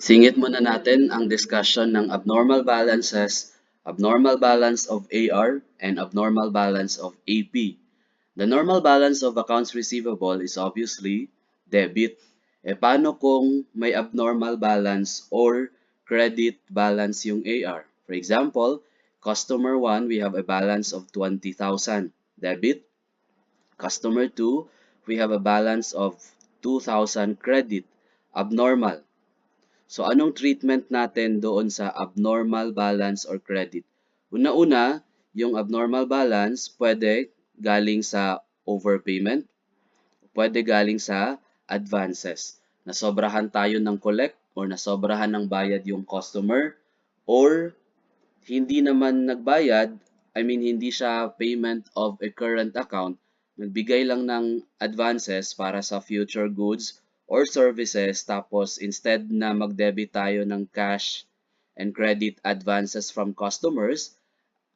Singit muna natin ang discussion ng abnormal balances, abnormal balance of AR, and abnormal balance of AP. The normal balance of accounts receivable is obviously debit. E paano kung may abnormal balance or credit balance yung AR? For example, customer 1, we have a balance of 20,000 debit. Customer 2, we have a balance of 2,000 credit, abnormal. So, anong treatment natin doon sa abnormal balance or credit? Una-una, yung abnormal balance pwede galing sa overpayment, pwede galing sa advances. Nasobrahan tayo ng collect or nasobrahan ng bayad yung customer or hindi naman nagbayad, hindi siya payment of a current account, nagbigay lang ng advances para sa future goods or services tapos instead na mag-debit tayo ng cash and credit advances from customers,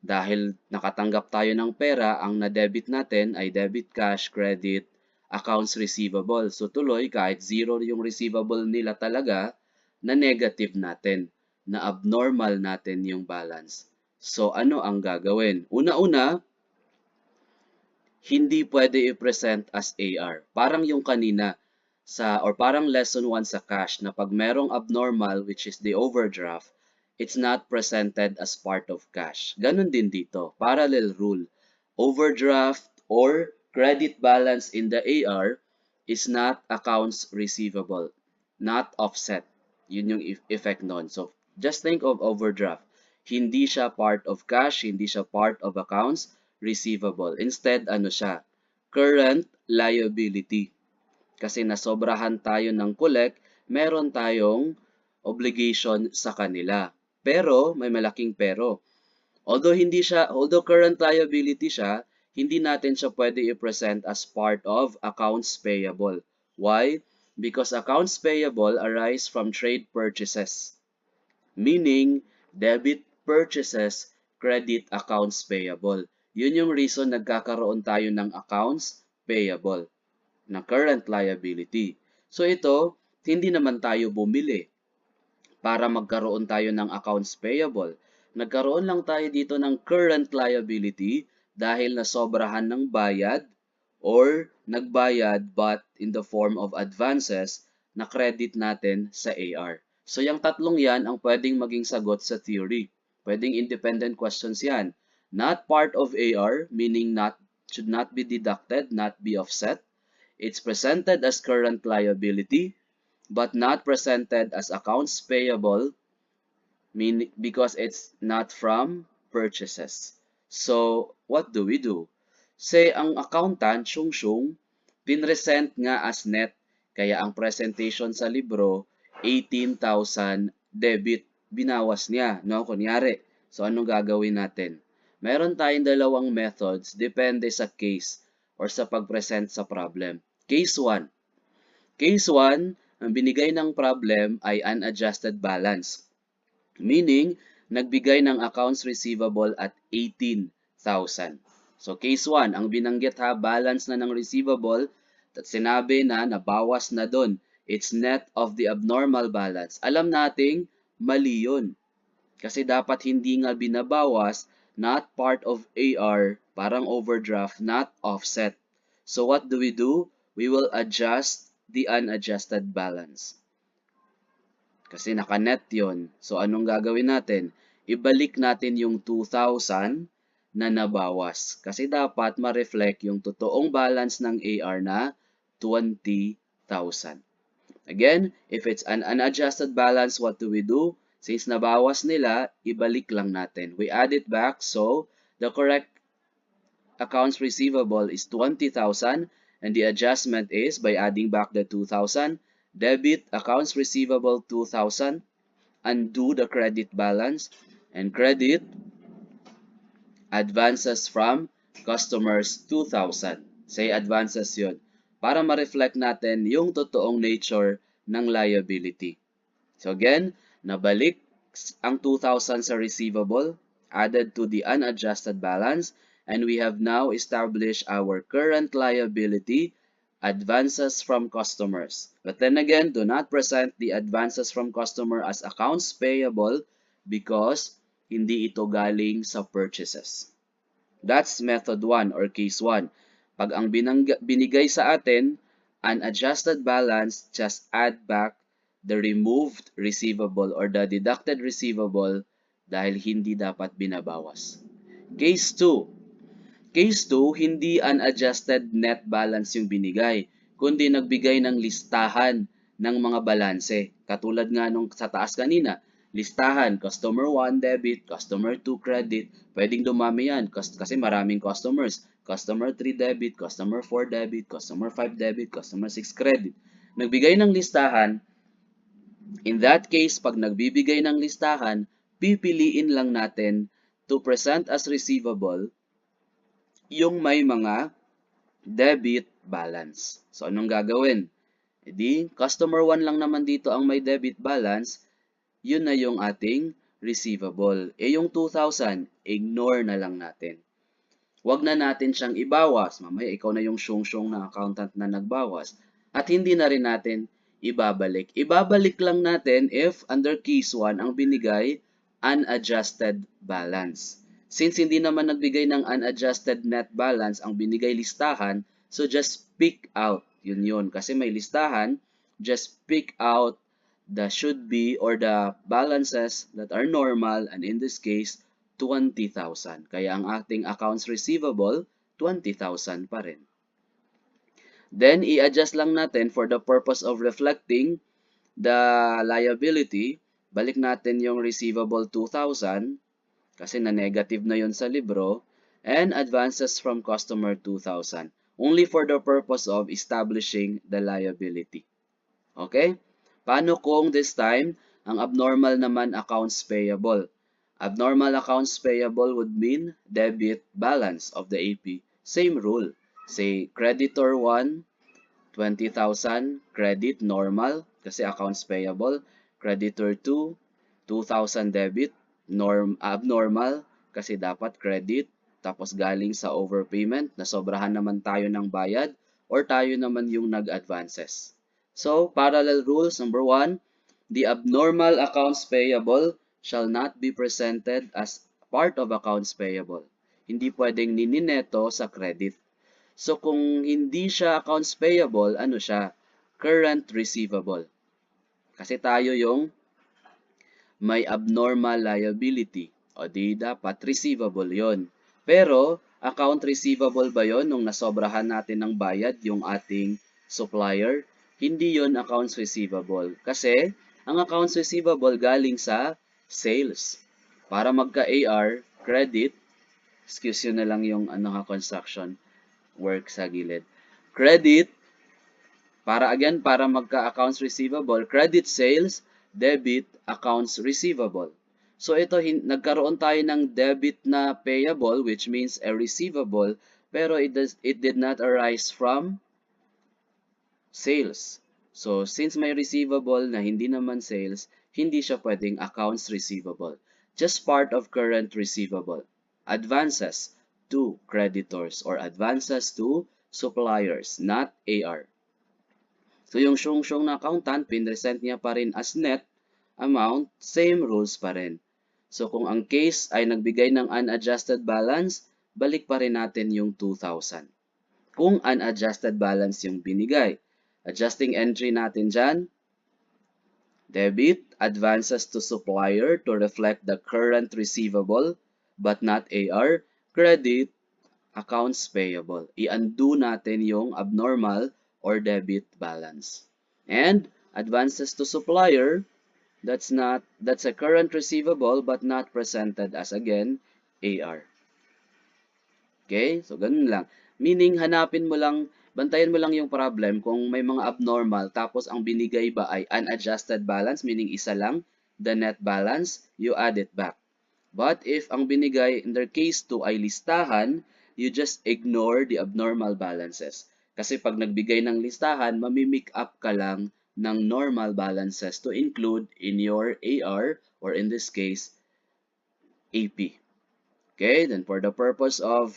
dahil nakatanggap tayo ng pera, ang na-debit natin ay debit cash, credit, accounts receivable. So tuloy, kahit zero yung receivable nila talaga, na negative natin, na abnormal natin yung balance. So ano ang gagawin? Una-una, hindi pwede i-present as AR. Parang yung kanina or parang lesson 1 sa cash na pag merong abnormal which is the overdraft, it's not presented as part of cash. Ganon din dito, parallel rule. Overdraft or credit balance in the AR is not accounts receivable, not offset. Yun yung effect nun. So just think of overdraft. Hindi siya part of cash, hindi siya part of accounts receivable. Instead, ano siya? Current liability. Kasi nasobrahan tayo ng collect, meron tayong obligation sa kanila. Pero, may malaking pero. Although current liability siya, hindi natin siya pwede i-present as part of accounts payable. Why? Because accounts payable arise from trade purchases. Meaning, debit purchases, credit accounts payable. Yun yung reason nagkakaroon tayo ng accounts payable na current liability. So ito, hindi naman tayo bumili para magkaroon tayo ng accounts payable. Nagkaroon lang tayo dito ng current liability dahil nasobrahan ng bayad or nagbayad but in the form of advances na credit natin sa AR. So yung tatlong yan ang pwedeng maging sagot sa theory. Pwedeng independent questions yan. Not part of AR, meaning should not be deducted, not be offset. It's presented as current liability, but not presented as accounts payable, because it's not from purchases. So, what do we do? Say, ang accountant, Shung, pinresent nga as net, kaya ang presentation sa libro, 18,000 debit, binawas niya, no? Kunyari. So, anong gagawin natin? Meron tayong dalawang methods, depende sa case or sa pag-present sa problem. Case 1. Case 1, ang binigay ng problem ay unadjusted balance. Meaning, nagbigay ng accounts receivable at 18,000. So, case 1, ang binanggit balance na ng receivable at sinabi na nabawas na doon. It's net of the abnormal balance. Alam nating mali yun. Kasi dapat hindi nga binabawas, not part of AR, parang overdraft, not offset. So, what do? We will adjust the unadjusted balance. Kasi naka-net yun. So, anong gagawin natin? Ibalik natin yung 2,000 na nabawas. Kasi dapat ma-reflect yung totoong balance ng AR na 20,000. Again, if it's an unadjusted balance, what do? Since nabawas nila, ibalik lang natin. We add it back. So, the correct accounts receivable is 20,000 and the adjustment is by adding back the 2,000. Debit accounts receivable 2,000, undo the credit balance, and credit advances from customers 2,000. Say advances yun. Para ma-reflect natin yung totoong nature ng liability. So again, nabalik ang 2,000 sa receivable, added to the unadjusted balance, and we have now established our current liability advances from customers. But then again, do not present the advances from customer as accounts payable because hindi ito galing sa purchases. That's method 1 or case 1. Pag ang binigay sa atin, unadjusted balance, just add back the removed receivable or the deducted receivable dahil hindi dapat binabawas. Case 2. Case 2, hindi unadjusted net balance yung binigay, kundi nagbigay ng listahan ng mga balanse. Katulad nga nung sa taas kanina, listahan, customer 1 debit, customer 2 credit, pwedeng dumami yan kasi maraming customers. Customer 3 debit, customer 4 debit, customer 5 debit, customer 6 credit. Nagbigay ng listahan, in that case, pag nagbibigay ng listahan, pipiliin lang natin to present as receivable yung may mga debit balance. So, anong gagawin? E di, customer 1 lang naman dito ang may debit balance, yun na yung ating receivable. E yung 2,000, ignore na lang natin. Huwag na natin siyang ibawas. Mamaya, ikaw na yung syong-syong na accountant na nagbawas. At hindi na rin natin ibabalik. Ibabalik lang natin if under case 1 ang binigay unadjusted balance. Since hindi naman nagbigay ng unadjusted net balance ang binigay listahan, so just pick out. Yun. Kasi may listahan, just pick out the should be or the balances that are normal, and in this case, 20,000. Kaya ang ating accounts receivable, 20,000 pa rin. Then, i-adjust lang natin for the purpose of reflecting the liability. Balik natin yung receivable 2,000 kasi na-negative na yun sa libro, and advances from customer 2,000. Only for the purpose of establishing the liability. Okay? Paano kung this time, ang abnormal naman accounts payable? Abnormal accounts payable would mean debit balance of the AP. Same rule. Say, creditor 1, 20,000, credit normal kasi accounts payable. Creditor 2, 2,000 debit, abnormal kasi dapat credit. Tapos galing sa overpayment, nasobrahan naman tayo ng bayad or tayo naman yung nag-advances. So, parallel rules. Number 1, the abnormal accounts payable shall not be presented as part of accounts payable. Hindi pwedeng ninineto sa credit. So, kung hindi siya accounts payable, ano siya? Current receivable. Kasi tayo yung may abnormal liability. O di dapat receivable yon. Pero, account receivable ba yon nung nasobrahan natin ng bayad yung ating supplier? Hindi yon accounts receivable. Kasi, ang accounts receivable galing sa sales. Para magka-AR, credit, excuse yun na lang yung construction work sa gilid. Credit, para magka-accounts receivable, credit sales, debit accounts receivable. So ito, nagkaroon tayo ng debit na payable, which means a receivable, pero it did not arise from sales. So since may receivable na hindi naman sales, hindi siya pwedeng accounts receivable. Just part of current receivable. Advances to creditors or advances to suppliers, not AR. So yung syong-syong na accountant, pinresent niya pa rin as net amount, same rules pa rin. So kung ang case ay nagbigay ng unadjusted balance, balik pa rin natin yung 2,000. Kung unadjusted balance yung binigay. Adjusting entry natin dyan, debit, advances to supplier to reflect the current receivable but not AR, credit, accounts payable. I-undo natin yung abnormal or debit balance. And advances to supplier, that's a current receivable but not presented as again AR. Okay? So ganun lang. Meaning bantayan mo lang yung problem kung may mga abnormal tapos ang binigay ba ay unadjusted balance, meaning isa lang, the net balance, you add it back. But if ang binigay in their case 2 ay listahan, you just ignore the abnormal balances. Kasi pag nagbigay ng listahan, mamimik up ka lang ng normal balances to include in your AR or in this case, AP. Okay, then for the purpose of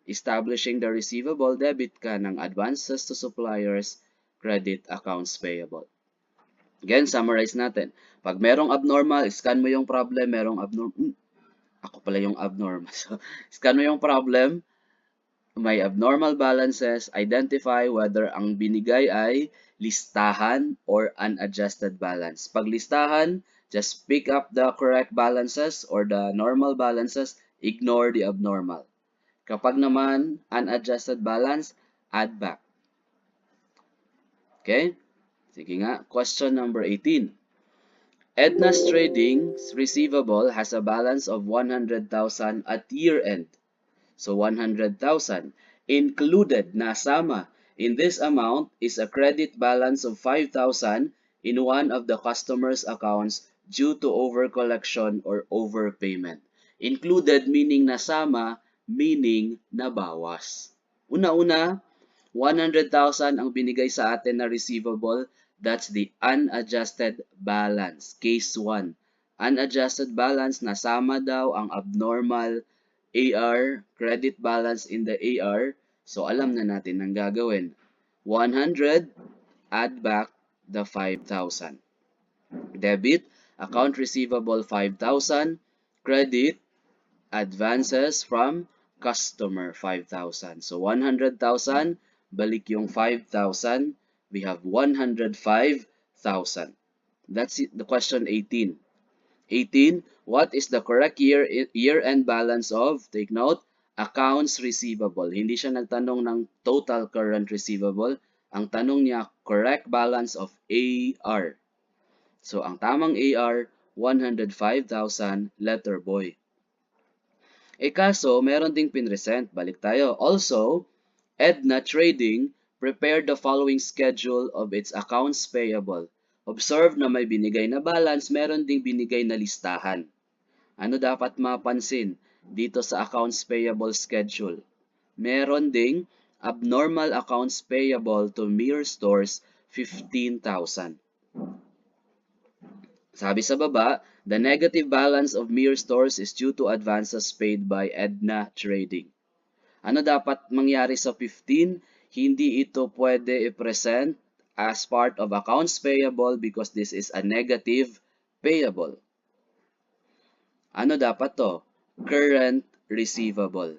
establishing the receivable, debit ka ng advances to suppliers, credit accounts payable. Again, summarize natin. Pag merong abnormal, scan mo yung problem, merong abnormal, ako pala yung abnormal. So, scan mo yung problem, may abnormal balances, identify whether ang binigay ay listahan or unadjusted balance. Pag listahan, just pick up the correct balances or the normal balances, ignore the abnormal. Kapag naman unadjusted balance, add back. Okay? Sige nga, question number 18. Edna's Trading's receivable has a balance of 100,000 at year-end. So 100,000. Included, nasama, in this amount is a credit balance of 5,000 in one of the customer's accounts due to overcollection or overpayment. Included meaning nasama, meaning nabawas. Una-una, 100,000 ang binigay sa atin na receivable. That's the unadjusted balance. Case 1. Unadjusted balance, nasama daw ang abnormal AR, credit balance in the AR. So, alam na natin ang gagawin. 100, add back the 5,000. Debit, account receivable 5,000. Credit, advances from customer 5,000. So 100,000, balik yung 5,000, we have 105,000. That's it, the question 18. 18, what is the correct year-end balance of, take note, accounts receivable. Hindi siya nagtanong ng total current receivable. Ang tanong niya, correct balance of AR. So ang tamang AR, 105,000, letter boy. Kaso, meron ding pinresent. Balik tayo. Also, Edna Trading prepared the following schedule of its accounts payable. Observe na may binigay na balance, meron ding binigay na listahan. Ano dapat mapansin dito sa accounts payable schedule? Meron ding abnormal accounts payable to Mir Stores, 15,000. Sabi sa baba, the negative balance of Mir Stores is due to advances paid by Edna Trading. Ano dapat mangyari sa 15? Hindi ito pwede i-present as part of accounts payable because this is a negative payable. Ano dapat to? Current receivable.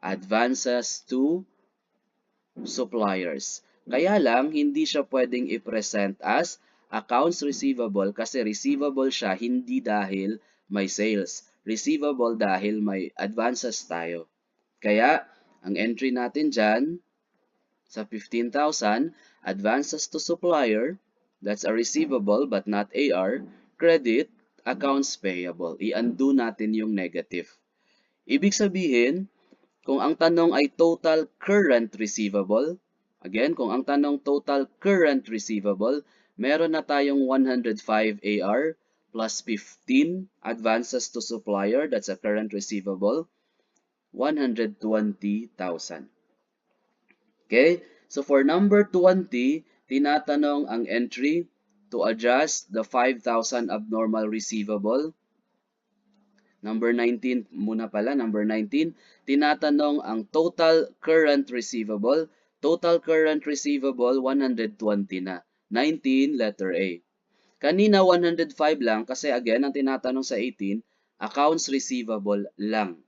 Advances to suppliers. Kaya lang, hindi siya pwedeng i-present as accounts receivable kasi receivable siya hindi dahil may sales. Receivable dahil may advances tayo. Kaya, ang entry natin dyan sa 15,000, advances to supplier, that's a receivable but not AR, credit, accounts payable. I-undo natin yung negative. Ibig sabihin, kung ang tanong ay total current receivable, again, kung ang tanong total current receivable, meron na tayong 105 AR plus 15 advances to supplier, that's a current receivable, 120,000. Okay? So for number 20, tinatanong ang entry to adjust the 5,000 abnormal receivable. Number 19 muna pala, number 19, tinatanong ang total current receivable. Total current receivable, 120 na. 19, letter A. Kanina, 105 lang kasi again, ang tinatanong sa 18, accounts receivable lang.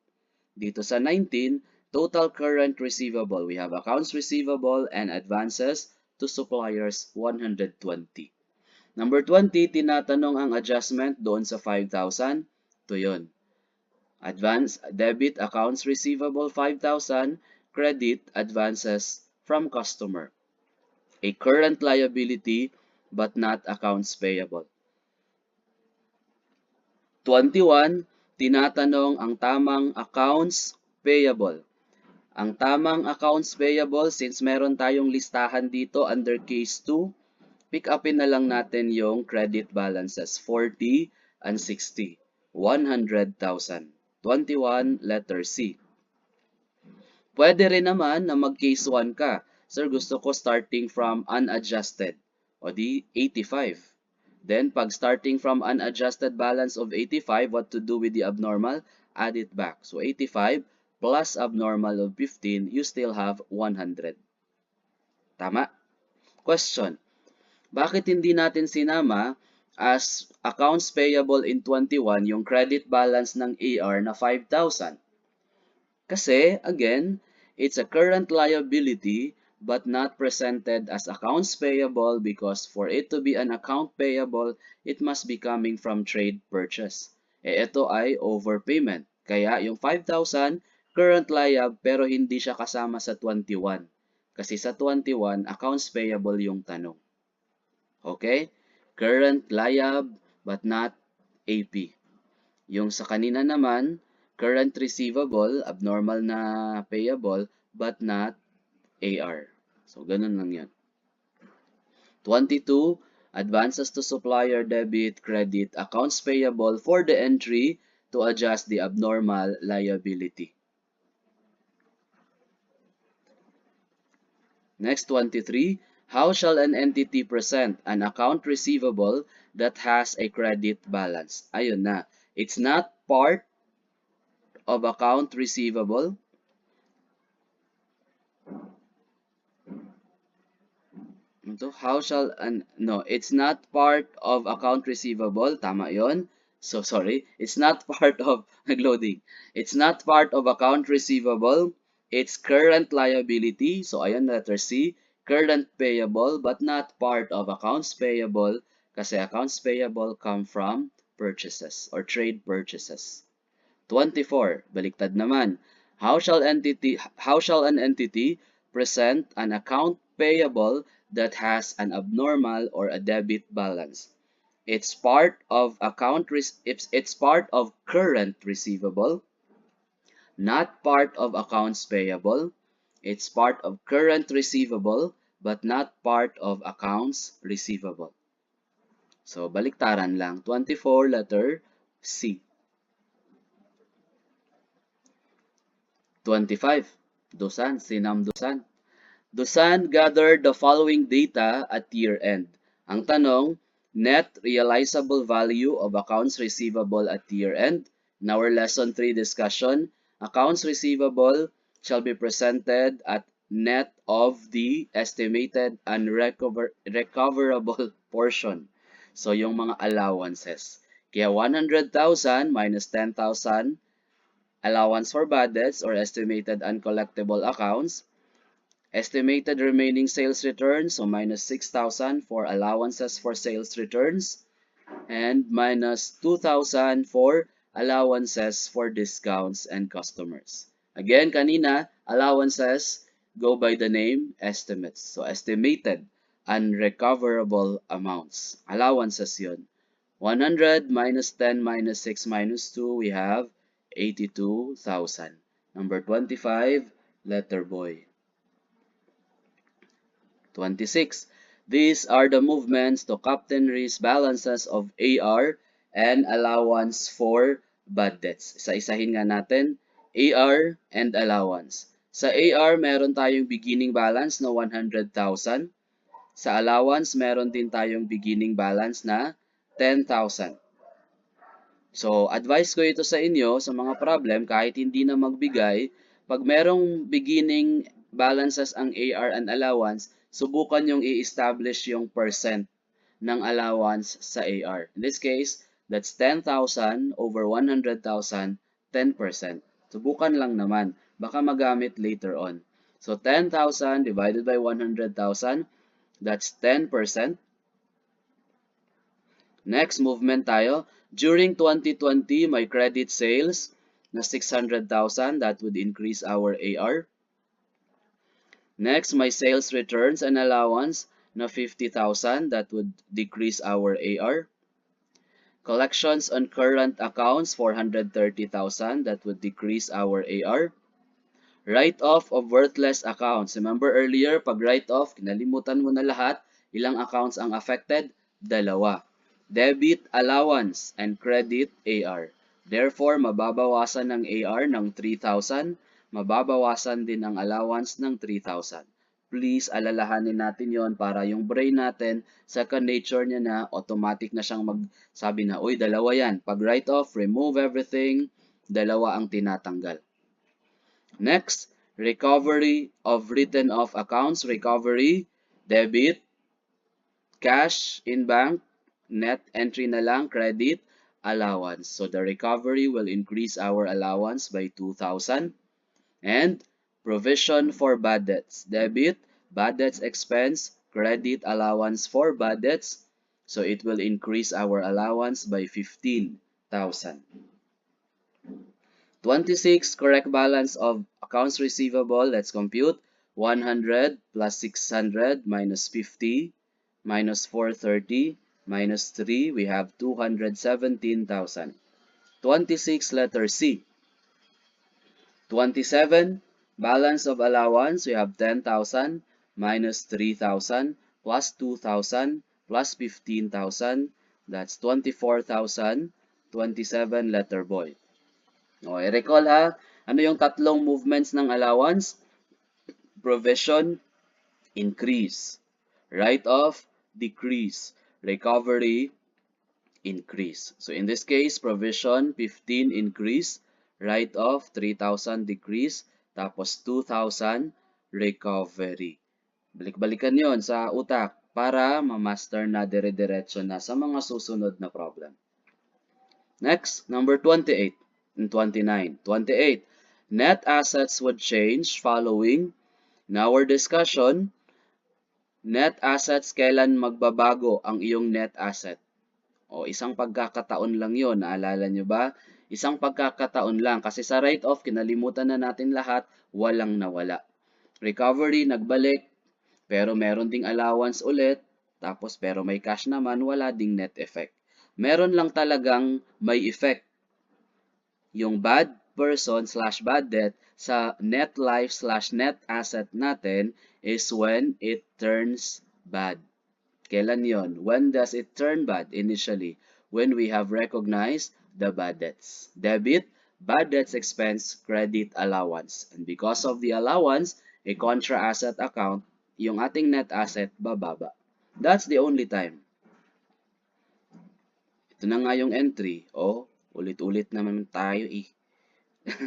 Dito sa 19, total current receivable. We have accounts receivable and advances to suppliers, 120. Number 20, tinatanong ang adjustment doon sa 5,000. Ito yun. Advance, debit, accounts receivable, 5,000. Credit, advances from customer. A current liability but not accounts payable. 21, tinatanong ang tamang accounts payable. Ang tamang accounts payable, since meron tayong listahan dito under case 2, pick upin na lang natin yung credit balances, 40 and 60, 100,000. 21, letter C. Pwede rin naman na mag-case 1 ka. Sir, gusto ko starting from unadjusted. O di, 85. Then, pag starting from unadjusted balance of 85, what to do with the abnormal? Add it back. So, 85 plus abnormal of 15, you still have 100. Tama? Question. Bakit hindi natin sinama as accounts payable in 21 yung credit balance ng AR na 5,000? Kasi, again, it's a current liability but not presented as accounts payable because for it to be an account payable, it must be coming from trade purchase. Ito ay overpayment. Kaya yung 5,000, current liab pero hindi siya kasama sa 21. Kasi sa 21, accounts payable yung tanong. Okay? Current liab but not AP. Yung sa kanina naman, current receivable, abnormal na payable, but not AR. So, ganun lang yan. 22, advances to supplier debit, credit, accounts payable for the entry to adjust the abnormal liability. Next, 23, how shall an entity present an account receivable that has a credit balance? Ayun na. It's not part of account receivable. How shall no, it's not part of account receivable. Tama yon. So, sorry. It's not part of nagloading. It's not part of account receivable. It's current liability. So, ayan, letter C. Current payable but not part of accounts payable kasi accounts payable come from purchases or trade purchases. 24. Baliktad naman. How shall an entity present an account payable that has an abnormal or a debit balance? It's part of it's part of current receivable, not part of accounts payable. It's part of current receivable but not part of accounts receivable. So baliktaran lang. 24 letter C. 25. Dusan, Sinam Dusan. Dusan gathered the following data at year-end. Ang tanong, net realizable value of accounts receivable at year-end. In our lesson 3 discussion, accounts receivable shall be presented at net of the estimated unrecoverable portion. So, yung mga allowances. Kaya 100,000 minus 10,000 allowance for bad debts or estimated uncollectible accounts, estimated remaining sales returns, so minus 6,000 for allowances for sales returns, and minus 2,000 for allowances for discounts and customers. Again, kanina, allowances go by the name estimates. So, estimated unrecoverable amounts. Allowances yun. 100 minus 10 minus 6 minus 2, we have 82,000. Number 25, letter boy. 26. These are the movements to captainry's balances of AR and allowance for bad debts. Isa-isahin nga natin, AR and allowance. Sa AR, meron tayong beginning balance na 100,000. Sa allowance, meron din tayong beginning balance na 10,000. So, advice ko ito sa inyo sa mga problem kahit hindi na magbigay, pag merong beginning balances ang AR and allowance, subukan yung i-establish yung percent ng allowance sa AR. In this case, that's 10,000 over 100,000, 10%. Subukan lang naman. Baka magamit later on. So, 10,000 divided by 100,000, that's 10%. Next, movement tayo. During 2020, my credit sales na 600,000. That would increase our AR. Next, my sales returns and allowance na 50,000. That would decrease our AR. Collections on current accounts, 430,000. That would decrease our AR. Write-off of worthless accounts. Remember earlier, pag write-off, kinalimutan mo na lahat. Ilang accounts ang affected? Dalawa. Debit allowance and credit AR. Therefore, mababawasan ng AR ng 3,000, mababawasan din ang allowance ng 3,000. Please, alalahanin natin yon para yung brain natin, second nature niya na, automatic na siyang magsabi na, uy, dalawa yan. Pag write-off, remove everything, dalawa ang tinatanggal. Next, recovery of written off accounts. Recovery, debit, cash in bank, net entry na lang, credit, allowance. So the recovery will increase our allowance by 2,000. And provision for bad debts. Debit, bad debts expense, credit allowance for bad debts. So it will increase our allowance by 15,000. 26, correct balance of accounts receivable. Let's compute. 100 plus 600 minus 50 minus 430 minus 3. We have 217,000. 26, letter C. 27, balance of allowance, we have 10,000 minus 3,000 plus 2,000 plus 15,000. That's 24,000. 27, letter boy. Okay, recall ha, ano yung tatlong movements ng allowance? Provision, increase. Write-off, decrease. Recovery, increase. So in this case, provision 15 increase, write-off 3,000 decrease, tapos 2,000 recovery. Balik-balikan yon sa utak para ma-master na dire-diretso na sa mga susunod na problem. Next, number 28 and 29. 28, net assets would change following. In our discussion, net assets, kailan magbabago ang iyong net asset? O, isang pagkakataon lang yon, naalala nyo ba? Isang pagkakataon lang kasi sa write-off, kinalimutan na natin lahat, walang nawala. Recovery, nagbalik, pero meron ding allowance ulit, tapos pero may cash naman, wala ding net effect. Meron lang talagang may effect. Yung bad person slash bad debt sa net life slash net asset natin is when it turns bad. Kailan yon? When does it turn bad? Initially, when we have recognized the bad debts. Debit, bad debts expense, credit allowance. And because of the allowance, a contra asset account, yung ating net asset bababa. That's the only time. Ito na nga yung entry. O, ulit-ulit naman tayo eh.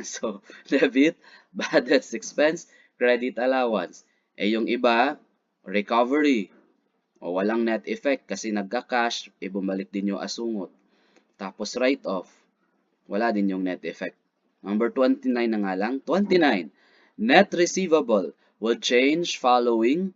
So, debit, bad debts expense, credit allowance. Eh yung iba, recovery, o walang net effect kasi nagka-cash, bumalik din yung asungot. Tapos write-off, wala din yung net effect. Number 29 na nga lang. 29. Net receivable will change following.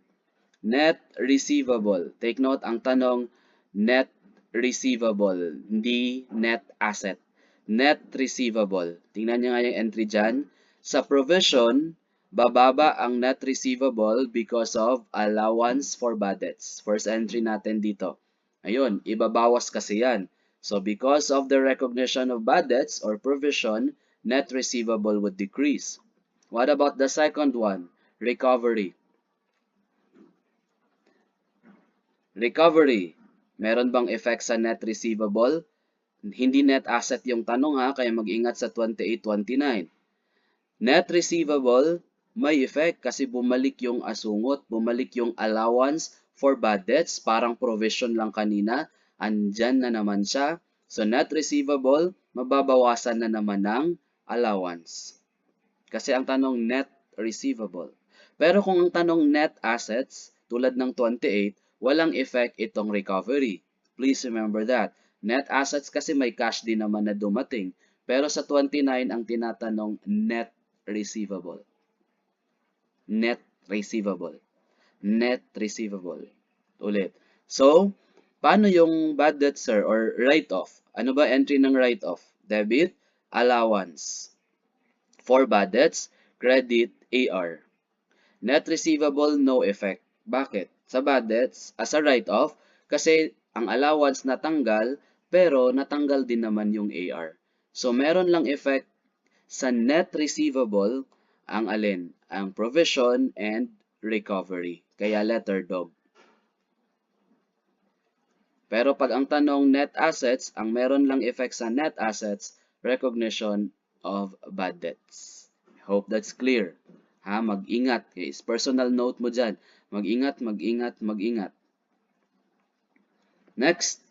Net receivable. Take note, ang tanong, net receivable, hindi net asset. Net receivable. Tingnan nyo nga yung entry dyan. Sa provision, bababa ang net receivable because of allowance for bad debts. First entry natin dito. Ayun, ibabawas kasi yan. So because of the recognition of bad debts or provision, net receivable would decrease. What about the second one? Recovery. Recovery. Meron bang effect sa net receivable? Hindi net asset yung tanong ha, kaya mag-ingat sa 28-29. Net receivable, may effect kasi bumalik yung asungot, bumalik yung allowance for bad debts, parang provision lang kanina, andyan na naman siya. So net receivable, mababawasan na naman ng allowance. Kasi ang tanong net receivable. Pero kung ang tanong net assets, tulad ng 28, walang effect itong recovery. Please remember that. Net assets kasi may cash din naman na dumating. Pero sa 29, ang tinatanong net receivable. Net receivable. Net receivable. Ulit. So, paano yung bad debt, sir, or write-off? Ano ba entry ng write-off? Debit, allowance. For bad debts, credit, AR. Net receivable, no effect. Bakit? Sa bad debts, as a write-off, kasi ang allowance natanggal, pero natanggal din naman yung AR. So, meron lang effect sa net receivable, ang alin? Ang provision and recovery. Kaya letter dog. Pero pag ang tanong net assets, ang meron lang effect sa net assets, recognition of bad debts. Hope that's clear. Ha, mag-ingat. Guys, personal note mo dyan. Mag-ingat, mag-ingat, mag-ingat. Next.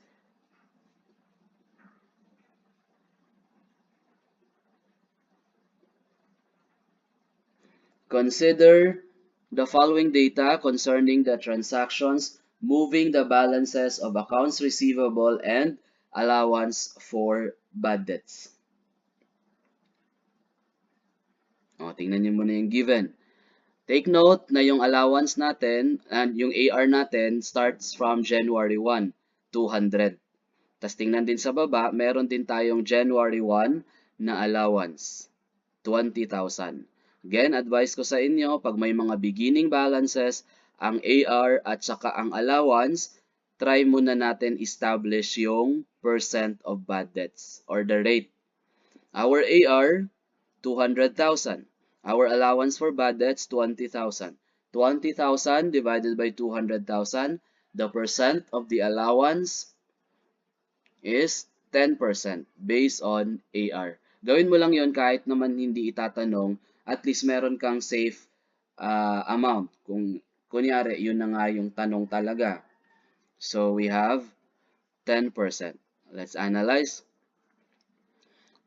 Consider the following data concerning the transactions moving the balances of accounts receivable and allowance for bad debts. O, tingnan niyo muna yung given. Take note na yung allowance natin and yung AR natin starts from January 1, 200. Tapos tingnan din sa baba, meron din tayong January 1 na allowance, 20,000. Again, advice ko sa inyo, pag may mga beginning balances, ang AR at saka ang allowance, try muna natin establish yung percent of bad debts or the rate. Our AR, 200,000. Our allowance for bad debts, 20,000. 20,000 divided by 200,000, the percent of the allowance is 10% based on AR. Gawin mo lang yon kahit naman hindi itatanong, at least meron kang safe amount. Kung kunyari, yun na nga yung tanong talaga. So we have 10%. Let's analyze.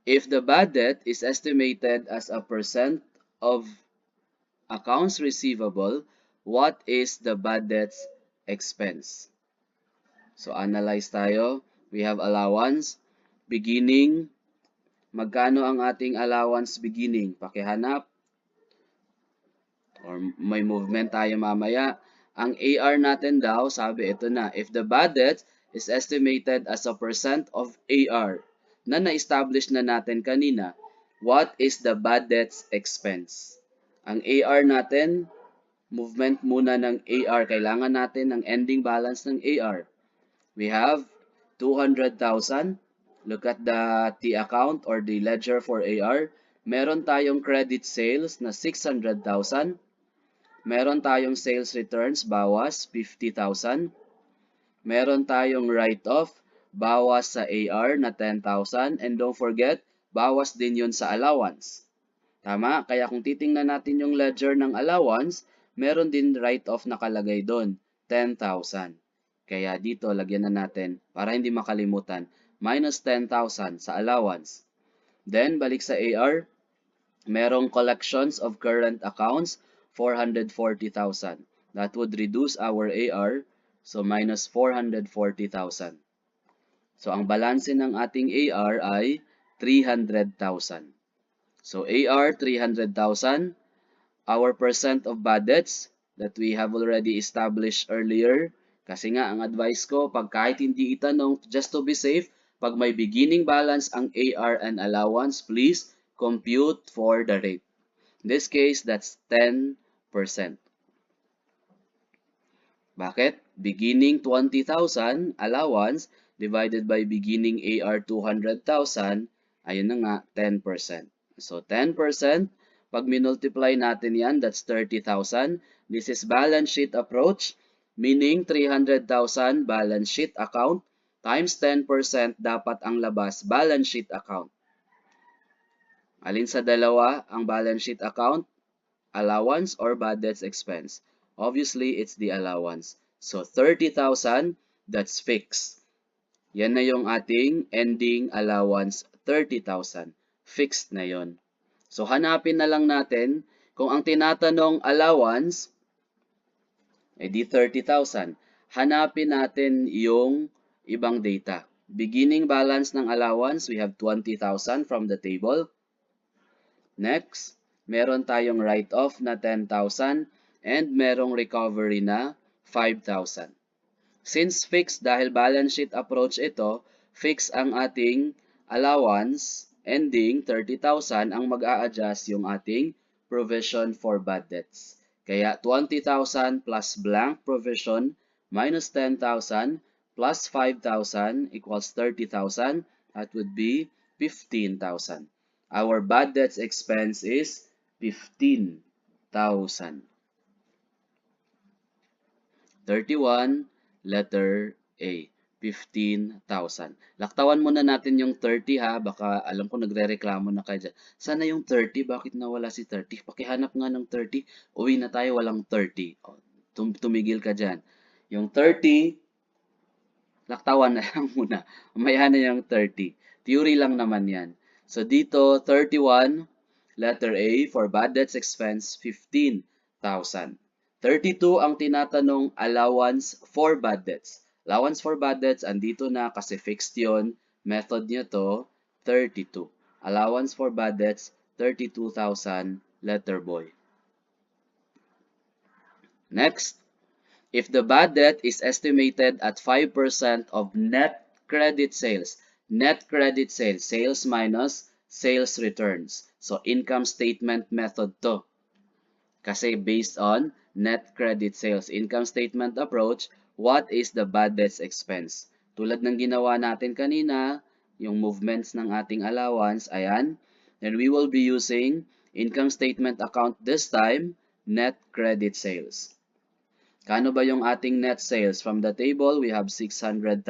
If the bad debt is estimated as a percent of accounts receivable, what is the bad debts expense? So analyze tayo. We have allowance, beginning. Magkano ang ating allowance beginning? Pakihanap. Or may movement tayo mamaya. Ang AR natin daw, sabi ito na, if the bad debt is estimated as a percent of AR, na na-establish na natin kanina, what is the bad debts expense? Ang AR natin, movement muna ng AR. Kailangan natin ng ending balance ng AR. We have 200,000. Look at the T account or the ledger for AR. Meron tayong credit sales na 600,000. Meron tayong sales returns, bawas 50,000. Meron tayong write-off, bawas sa AR na 10,000. And don't forget, bawas din yun sa allowance. Tama? Kaya kung titingnan natin yung ledger ng allowance, meron din write-off nakalagay doon, 10,000. Kaya dito, lagyan na natin para hindi makalimutan, minus 10,000 sa allowance. Then, balik sa AR, merong collections of current accounts, 440,000. That would reduce our AR, so minus 440,000. So, ang balanse ng ating AR ay 300,000. So, AR, 300,000. Our percent of bad debts that we have already established earlier. Kasi nga, ang advice ko, pag kahit hindi itanong, just to be safe, pag may beginning balance ang AR and allowance, please compute for the rate. In this case, that's 10%. Bakit? Beginning 20,000 allowance divided by beginning AR 200,000, ayun na nga, 10%. So 10%, pag minultiply natin yan, that's 30,000. This is balance sheet approach, meaning 300,000 balance sheet account times 10% dapat ang labas balance sheet account. Alin sa dalawa ang balance sheet account? Allowance or bad debts expense? Obviously, it's the allowance. So 30,000, that's fixed. Yan na yung ating ending allowance, 30,000. Fixed na yon. So hanapin na lang natin kung ang tinatanong allowance, edi 30,000. Hanapin natin yung ibang data. Beginning balance ng allowance, we have 20,000 from the table. Next, meron tayong write-off na 10,000 and merong recovery na 5,000. Since fixed, dahil balance sheet approach ito, fixed ang ating allowance, ending 30,000 ang mag-a-adjust yung ating provision for bad debts. Kaya 20,000 plus blank provision minus 10,000 plus 5,000 equals 30,000. That would be 15,000. Our bad debts expense is 15,000. 31, letter A, 15,000. Laktawan muna natin yung 30 ha, baka alam ko nagre-reklamo na kayo dyan. Sana yung 30, bakit nawala si 30? Pakihanap nga ng 30, uwi na tayo, walang 30. O, tumigil ka dyan. Yung 30, laktawan na lang muna. Mamaya na yung 30. Theory lang naman yan. So dito, 31, Letter A, for bad debts expense, 15,000. 32 ang tinatanong allowance for bad debts. Allowance for bad debts, andito na kasi fixed yon. Method niya to, 32. Allowance for bad debts, 32,000, letter boy. Next, if the bad debt is estimated at 5% of net credit sales, sales minus sales returns. So, income statement method to. Kasi based on net credit sales. Income statement approach, what is the bad debts expense? Tulad ng ginawa natin kanina, yung movements ng ating allowance, ayan. Then we will be using income statement account this time, net credit sales. Kano ba yung ating net sales? From the table, we have 600,000.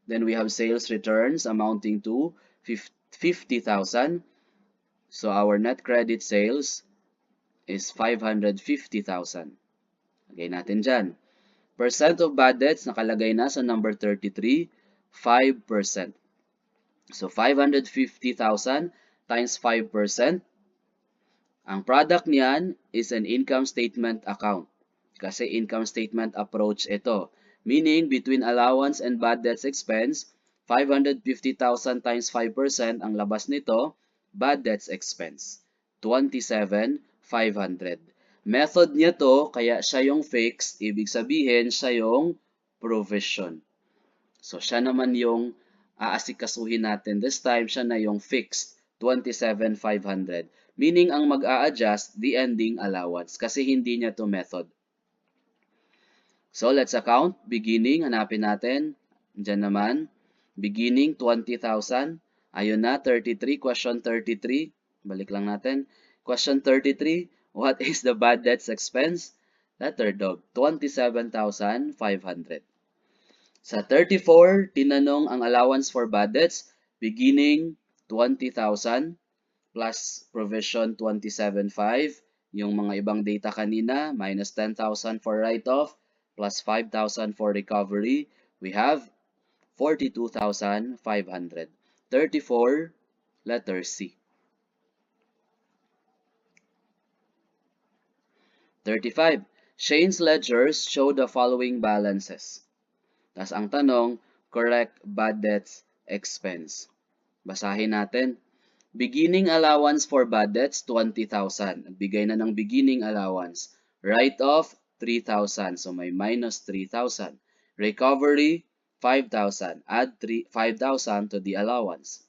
Then we have sales returns amounting to 50,000. So our net credit sales is 550,000. Lagay natin dyan. Percent of bad debts, nakalagay na sa number 33, 5%. So 550,000 times 5%. Ang product niyan is an income statement account. Kasi income statement approach ito. Meaning, between allowance and bad debts expense, 550,000 times 5% ang labas nito, bad debts expense. 27,500. Method niya to, kaya siya yung fixed, ibig sabihin siya yung provision. So, siya naman yung aasikasuhin natin. This time, siya na yung fixed, 27,500. Meaning, ang mag-a-adjust, the ending allowance. Kasi hindi niya to method. So, let's account. Beginning, hanapin natin. Diyan naman. Beginning, 20,000. Ayun na, 33. Question 33. Balik lang natin. Question 33. What is the bad debts expense? Letter dog, 27,500. Sa 34, tinanong ang allowance for bad debts. Beginning, 20,000 plus provision 27,500. Yung mga ibang data kanina, minus 10,000 for write-off, plus 5,000 for recovery, we have 42,500. 34, letter C. 35. Shane's ledgers show the following balances. Tas ang tanong, correct bad debts expense. Basahin natin. Beginning allowance for bad debts, 20,000. Nagbigay na ng beginning allowance. Write-off, 3,000. So, may minus 3,000. Recovery, 5,000. Add 5,000 to the allowance.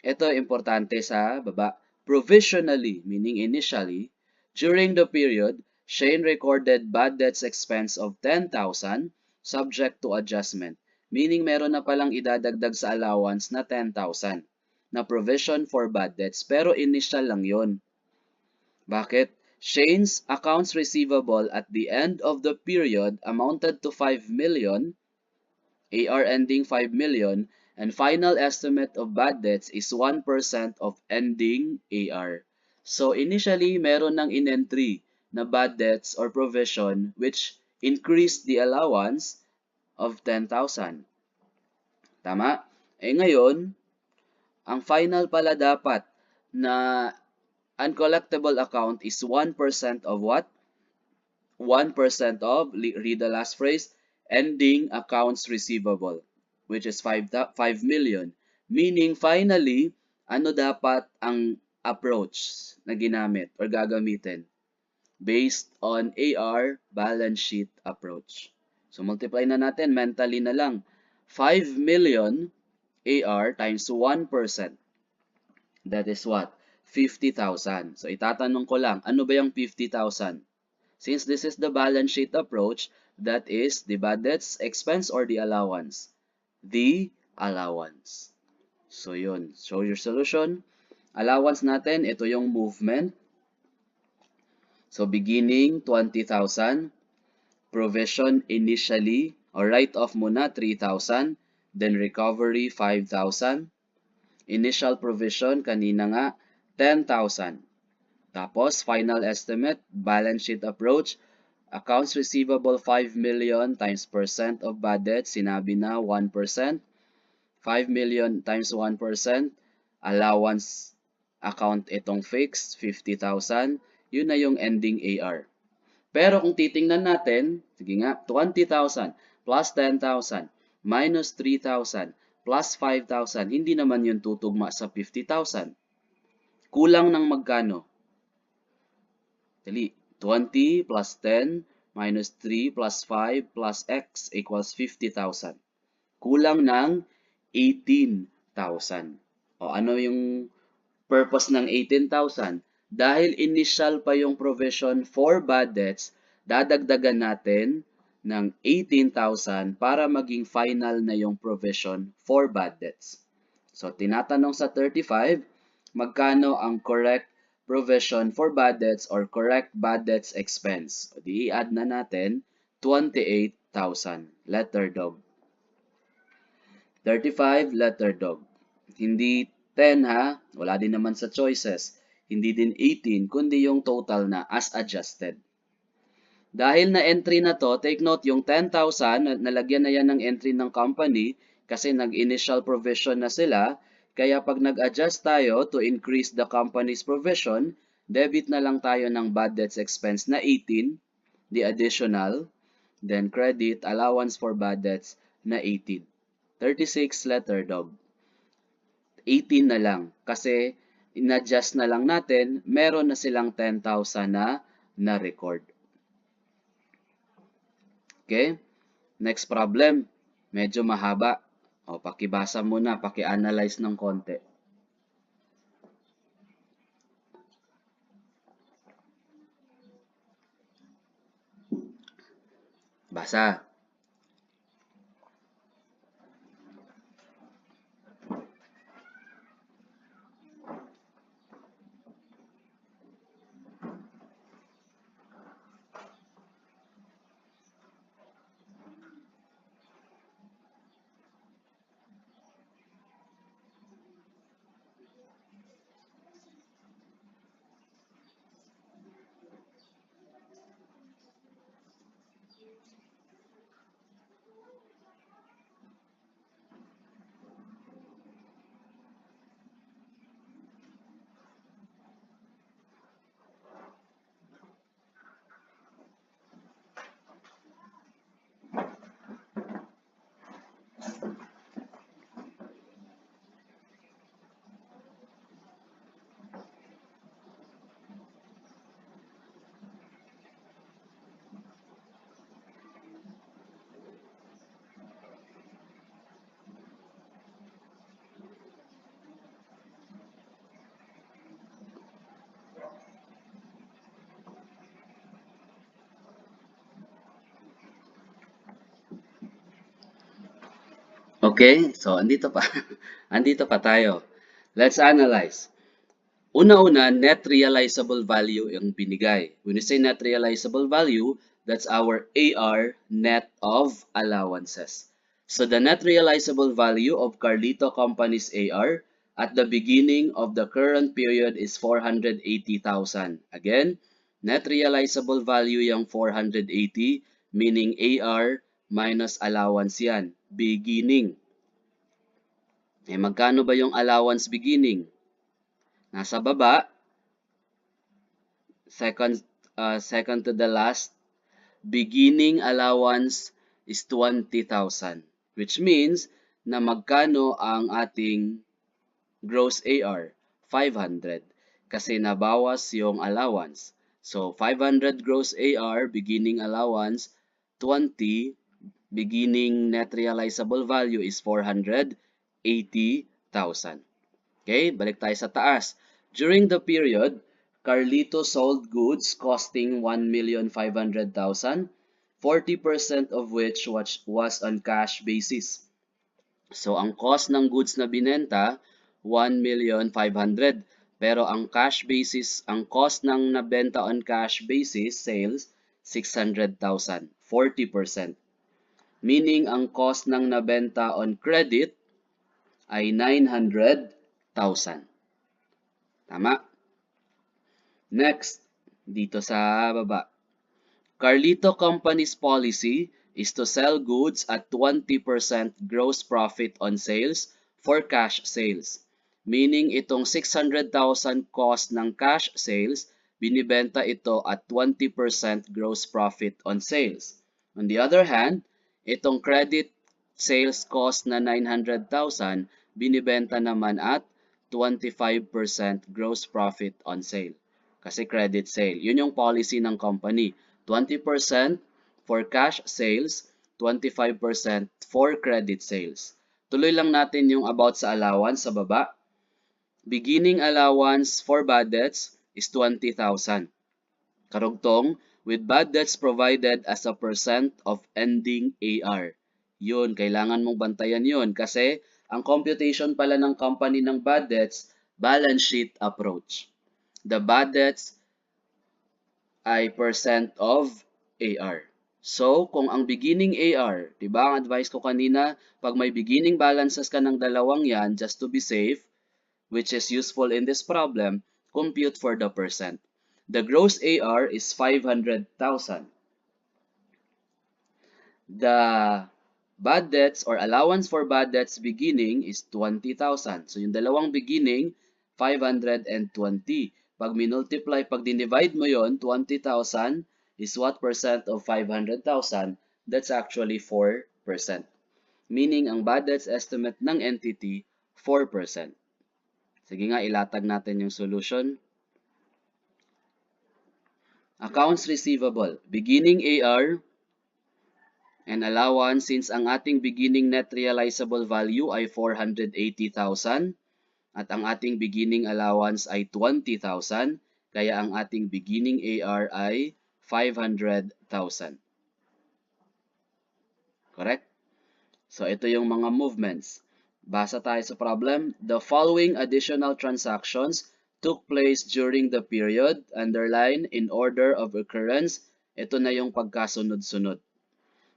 Ito, importante sa baba. Provisionally, meaning initially, during the period, Shane recorded bad debts expense of 10,000 subject to adjustment. Meaning, meron na palang idadagdag sa allowance na 10,000 na provision for bad debts. Pero initial lang yon. Bakit? Shane's accounts receivable at the end of the period amounted to 5 million, AR ending 5 million, and final estimate of bad debts is 1% of ending AR. So initially, meron ng in-entry na bad debts or provision which increased the allowance of 10,000. Tama? Ngayon, ang final pala dapat na uncollectible account is 1% of what? 1% of, read the last phrase, ending accounts receivable, which is 5 million. Meaning, finally, ano dapat ang approach na ginamit or gagamitin? Based on AR balance sheet approach. So, multiply na natin, mentally na lang. 5 million AR times 1%. That is what? 50,000. So, itatanong ko lang, ano ba yung 50,000? Since this is the balance sheet approach, that is the bad debts expense or the allowance? The allowance. So, yun. Show your solution. Allowance natin, ito yung movement. So, beginning, 20,000. Provision initially, or write-off muna, 3,000. Then recovery, 5,000. Initial provision, kanina nga, 10,000. Tapos, final estimate, balance sheet approach, accounts receivable 5 million times percent of bad debt, sinabi na 1%. 5 million times 1%, allowance account itong fixed, 50,000. Yun na yung ending AR. Pero kung titingnan natin, sige nga, 20,000 plus 10,000 minus 3,000 plus 5,000, hindi naman yun tutugma sa 50,000. Kulang ng magkano? Dali, 20 plus 10 minus 3 plus 5 plus x equals 50,000. Kulang ng 18,000. O ano yung purpose ng 18,000? Dahil initial pa yung provision for bad debts, dadagdagan natin ng 18,000 para maging final na yung provision for bad debts. So, tinatanong sa 35, magkano ang correct provision for bad debts or correct bad debts expense? O di i-add na natin 28,000. Letter dog. 35, letter dog. Hindi 10 ha, wala din naman sa choices. Hindi din 18, kundi yung total na as adjusted. Dahil na entry na to, take note yung 10,000, nalagyan na yan ng entry ng company kasi nag-initial provision na sila. Kaya pag nag-adjust tayo to increase the company's provision, debit na lang tayo ng bad debts expense na 18, the additional, then credit allowance for bad debts na 18. 36 letter dog. 18 na lang kasi in-adjust na lang natin, meron na silang 10,000 na record. Okay? Next problem. Medyo mahaba. O, pakibasa muna, paki-analyze ng konti. Basa. Okay, so andito pa. Andito pa tayo. Let's analyze. Una-una, net realizable value yung binigay. When you say net realizable value, that's our AR net of allowances. So the net realizable value of Carlito Company's AR at the beginning of the current period is 480,000. Again, net realizable value yung 480, meaning AR minus allowance yan. Beginning. Eh, magkano ba yung allowance beginning? Nasa baba, second to the last, beginning allowance is 20,000, which means na magkano ang ating gross AR? 500 kasi nabawas yung allowance. So 500 gross AR, beginning allowance 20, beginning net realizable value is 480,000. Okay, balik tayo sa taas. During the period, Carlito sold goods costing 1,500,000, 40% of which was on cash basis. So, ang cost ng goods na binenta, 1,500,000. Pero ang cash basis, ang cost ng nabenta on cash basis sales, 600,000, 40%. Meaning, ang cost ng nabenta on credit ay 900,000. Tama? Next, dito sa baba. Carlito Company's policy is to sell goods at 20% gross profit on sales for cash sales. Meaning itong 600,000 cost ng cash sales, binibenta ito at 20% gross profit on sales. On the other hand, itong credit sales cost na 900,000, binibenta naman at 25% gross profit on sale. Kasi credit sale. Yun yung policy ng company. 20% for cash sales, 25% for credit sales. Tuloy lang natin yung about sa allowance sa baba. Beginning allowance for bad debts is 20,000. Karugtong, with bad debts provided as a percent of ending AR. Yun, kailangan mong bantayan yun kasi ang computation pala ng company ng bad debts, balance sheet approach. The bad debts ay percent of AR. So, kung ang beginning AR, di ba ang advice ko kanina, pag may beginning balances ka ng dalawang yan, just to be safe, which is useful in this problem, compute for the percent. The gross AR is 500,000. The bad debts or allowance for bad debts beginning is 20,000. So yung dalawang beginning, 520. Pag minultiply, pag dinivide mo yon, 20,000 is what percent of 500,000? That's actually 4%. Meaning ang bad debts estimate ng entity, 4%. Sige nga, ilatag natin yung solution. Accounts receivable. Beginning AR and allowance, since ang ating beginning net realizable value ay 480,000 at ang ating beginning allowance ay 20,000, kaya ang ating beginning AR ay 500,000. Correct? So ito yung mga movements. Basa tayo sa problem. The following additional transactions took place during the period, underline in order of occurrence. Ito na yung pagkasunod-sunod.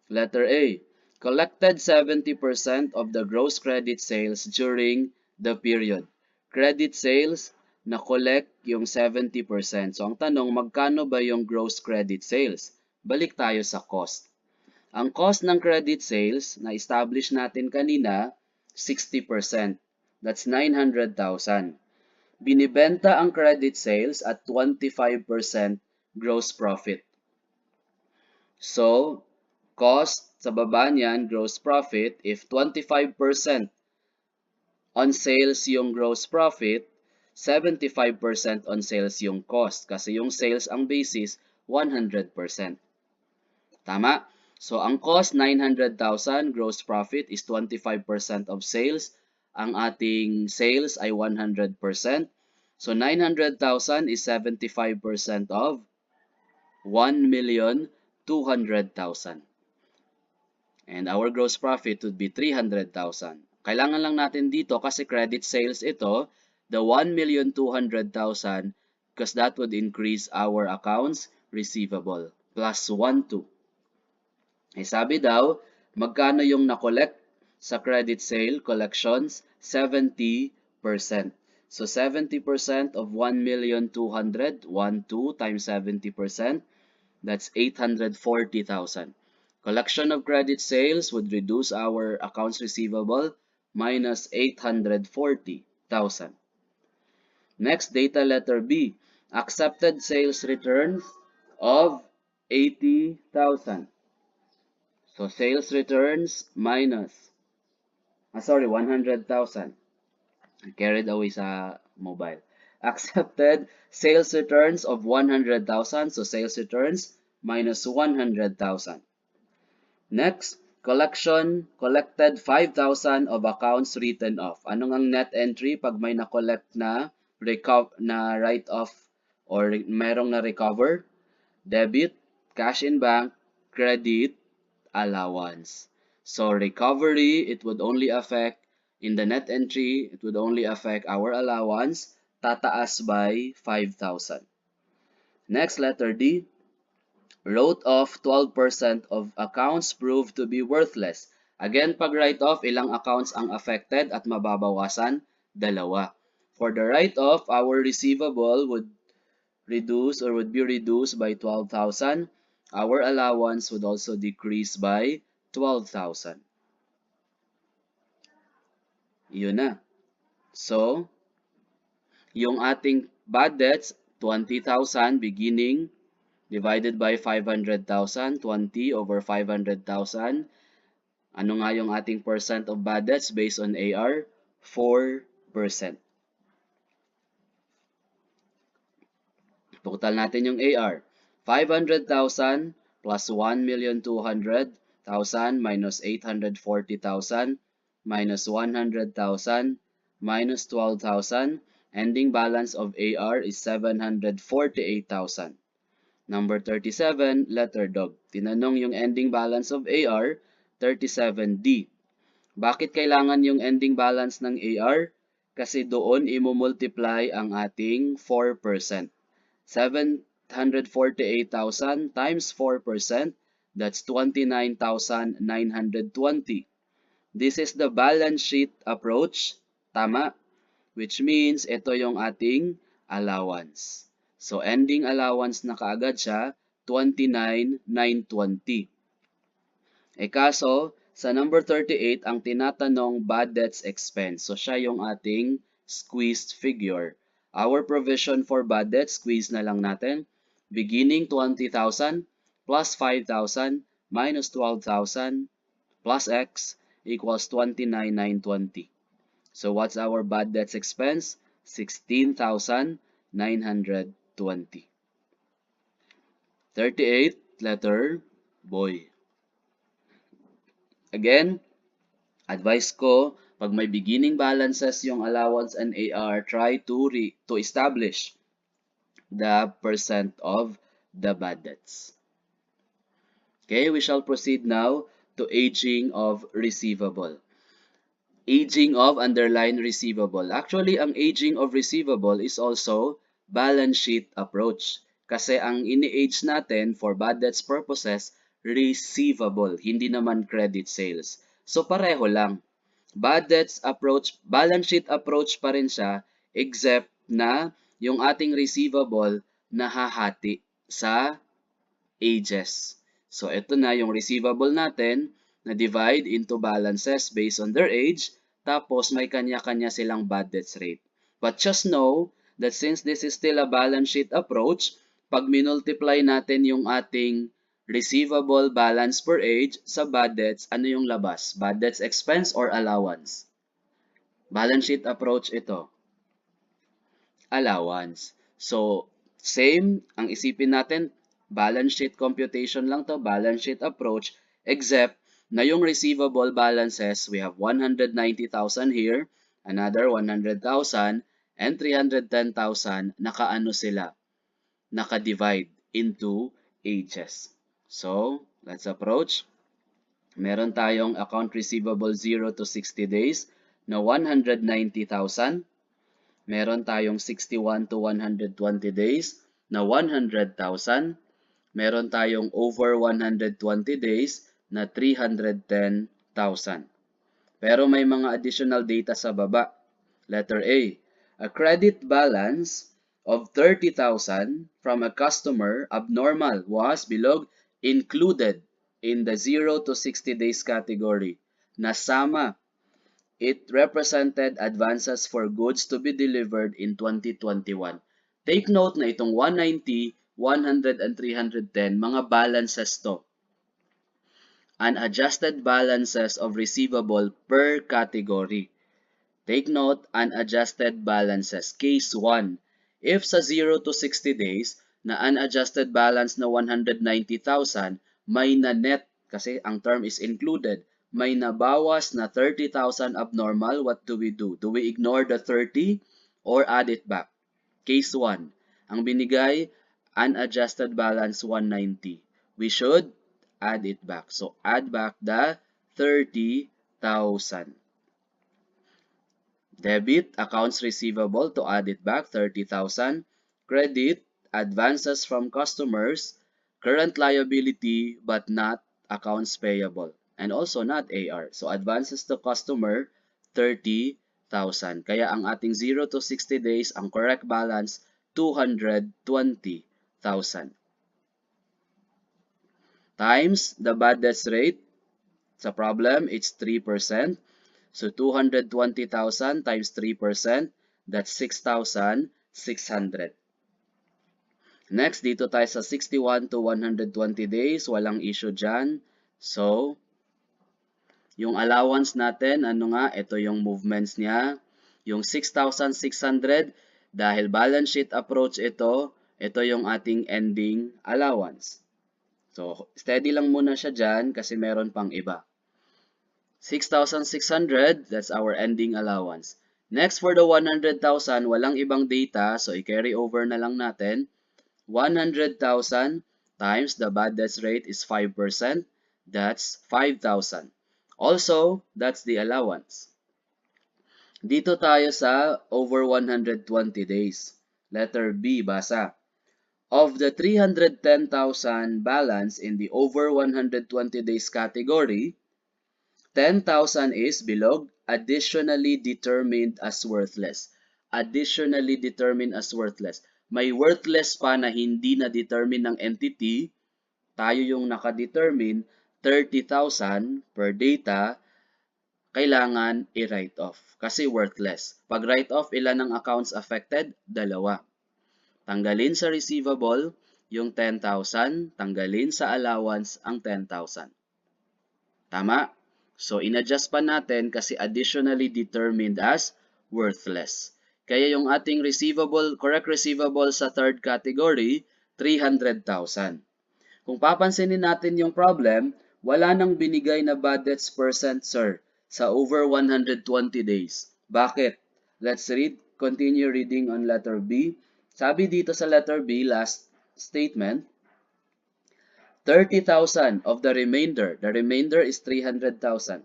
Letter A. Collected 70% of the gross credit sales during the period. Credit sales, na-collect yung 70%. So ang tanong, magkano ba yung gross credit sales? Balik tayo sa cost. Ang cost ng credit sales, na-establish natin kanina, 60%. That's 900,000. Binibenta ang credit sales at 25% gross profit. So, cost sa baba niyan, gross profit, if 25% on sales yung gross profit, 75% on sales yung cost. Kasi yung sales ang basis, 100%. Tama? So, ang cost, 900,000. Gross profit is 25% of sales. Ang ating sales ay 100%. So, 900,000 is 75% of 1,200,000. And our gross profit would be 300,000. Kailangan lang natin dito kasi credit sales ito, the 1,200,000 because that would increase our accounts receivable. Plus 1, 2. Eh, sabi daw, magkano yung na-collect sa credit sale collections? 70%. So, 70% of 1,200,000, 1, 2 times 70%, that's 840,000. Collection of credit sales would reduce our accounts receivable minus 840,000. Next, data letter B. Accepted sales returns of 80,000. So, sales returns minus, 100,000. Carried away sa mobile. Accepted sales returns of 100,000. So, sales returns minus 100,000. Next, collected 5,000 of accounts written off. Anong ang net entry pag may na-collect na write-off or merong na-recover? Debit, cash in bank, credit, allowance. So, recovery, it would only affect, in the net entry, it would only affect our allowance, tataas by 5,000. Next, letter D, wrote off 12% of accounts proved to be worthless. Again, pag write-off, ilang accounts ang affected at mababawasan? Dalawa. For the write-off, our receivable would reduce or would be reduced by 12,000. Our allowance would also decrease by 12,000. Yun na. So, Yung ating bad debts, 20,000 beginning divided by 500,000, 20 over 500,000. Ano nga yung ating percent of bad debts based on AR? 4%. Total natin yung AR. 500,000 plus 1,200,000 minus 840,000 minus 100,000 minus 12,000. Ending balance of AR is 748,000. Number 37, letter dog. Tinanong yung ending balance of AR, 37D. Bakit kailangan yung ending balance ng AR? Kasi doon imumultiply ang ating 4%. 748,000 times 4%, that's 29,920. This is the balance sheet approach. Tama? Which means ito yung ating allowance. So, ending allowance na kaagad siya, 29,920. Kaso, sa number 38, ang tinatanong bad debts expense. So, siya yung ating squeezed figure. Our provision for bad debt, squeeze na lang natin. Beginning 20,000 plus 5,000 minus 12,000 plus X equals 29,920. So what's our bad debts expense? 16,920. 38, letter boy. Again, advice ko, pag may beginning balances yung allowance and AR, try to establish the percent of the bad debts. Okay, we shall proceed now to aging of receivable. Aging of underlying receivable. Actually, ang aging of receivable is also balance sheet approach. Kasi ang ini-age natin for bad debts purposes, receivable, hindi naman credit sales. So pareho lang. Bad debts approach, balance sheet approach pa rin siya, except na yung ating receivable nahahati sa ages. So, ito na yung receivable natin na divide into balances based on their age, tapos may kanya-kanya silang bad debts rate. But just know that since this is still a balance sheet approach, pag minultiply natin yung ating receivable balance per age sa bad debts, ano yung labas? Bad debts expense or allowance? Balance sheet approach ito. Allowance. So, same, ang isipin natin, balance sheet computation lang to, balance sheet approach, except na yung receivable balances, we have 190,000 here, another 100,000, and 310,000, nakaano sila? Naka-divide into ages. So, let's approach. Meron tayong account receivable 0 to 60 days na 190,000. Meron tayong 61 to 120 days na 100,000. Meron tayong over 120 days na 310,000. Pero may mga additional data sa baba. Letter A credit balance of 30,000 from a customer abnormal was bilog included in the 0 to 60 days category. Nasama. It represented advances for goods to be delivered in 2021. Take note na itong 190, 100, and 310, mga balances to. Unadjusted balances of receivable per category. Take note, unadjusted balances. Case 1. If sa 0 to 60 days na unadjusted balance na 190,000, may na-net, kasi ang term is included, may nabawas na 30,000 abnormal, what do we do? Do we ignore the 30 or add it back? Case 1. Ang binigay, unadjusted balance 190. We should add it back. So, add back the 30,000. Debit, accounts receivable to add it back, 30,000. Credit, advances from customers, current liability but not accounts payable. And also not AR. So advances to customer, 30,000. Kaya ang ating 0 to 60 days, ang correct balance, 220,000. Times the bad debts rate. Sa problem, it's 3%. So 220,000 times 3%, That's 6,600. Next, dito tayo sa 61 to 120 days. Walang issue dyan. So, yung allowance natin, ano nga, ito yung movements niya. Yung 6,600, dahil balance sheet approach ito yung ating ending allowance. So, steady lang muna siya dyan kasi meron pang iba. 6,600, that's our ending allowance. Next, for the 100,000, walang ibang data, so i-carry over na lang natin. 100,000 times the bad debts rate is 5%, that's 5,000. Also, that's the allowance. Dito tayo sa over 120 days. Letter B, basa. Of the 310,000 balance in the over 120 days category, 10,000 is bilog, additionally determined as worthless. Additionally determined as worthless. May worthless pa na hindi na-determine ng entity, tayo yung naka-determine, 30,000 per data, kailangan i-write off kasi worthless. Pag write off, ilan ang accounts affected? Dalawa. Tanggalin sa receivable yung 10,000, tanggalin sa allowance ang 10,000. Tama? So, in-adjust pa natin kasi additionally determined as worthless. Kaya yung ating receivable, correct receivable sa third category, 300,000. Kung papansinin natin yung problem, wala nang binigay na bad debts percent, sir, sa over 120 days. Bakit? Let's read. Continue reading on letter B. Sabi dito sa letter B, last statement, 30,000 of the remainder is 300,000.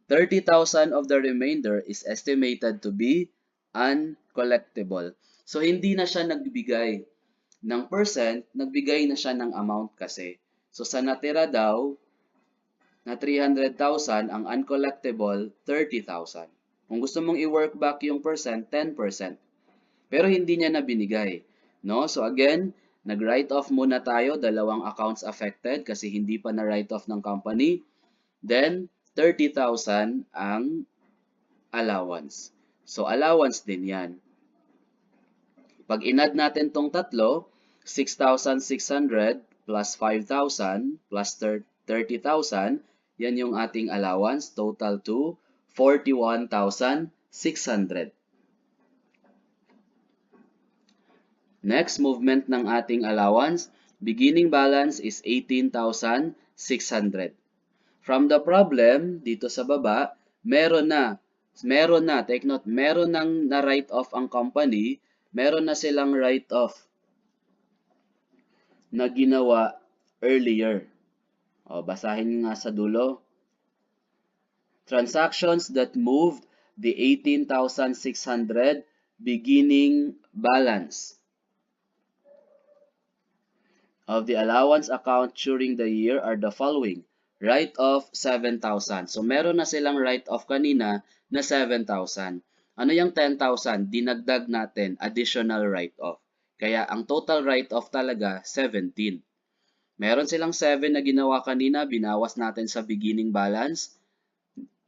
30,000 of the remainder is estimated to be uncollectible. So, hindi na siya nagbigay ng percent, nagbigay na siya ng amount kasi. So, sa natira daw na 300,000, ang uncollectible, 30,000. Kung gusto mong i-work back yung percent, 10%. Pero hindi niya na binigay. No? So again, nag-write off muna tayo, dalawang accounts affected kasi hindi pa na-write off ng company. Then, 30,000 ang allowance. So allowance din yan. Pag inad natin tong tatlo, 6,600 plus 5,000 plus 30,000, yan yung ating allowance, total to 41,600. Next movement ng ating allowance, beginning balance is 18,600. From the problem, dito sa baba, meron na, take note, meron nang na-write off ang company, meron na silang write off na ginawa earlier. O, basahin nga sa dulo. Transactions that moved the 18,600 beginning balance of the allowance account during the year are the following. Write-off, 7,000. So, meron na silang write-off kanina na 7,000. Ano yung 10,000? Dinagdag natin, additional write-off. Kaya, ang total write-off talaga, 17. Meron silang 7 na ginawa kanina, binawas natin sa beginning balance.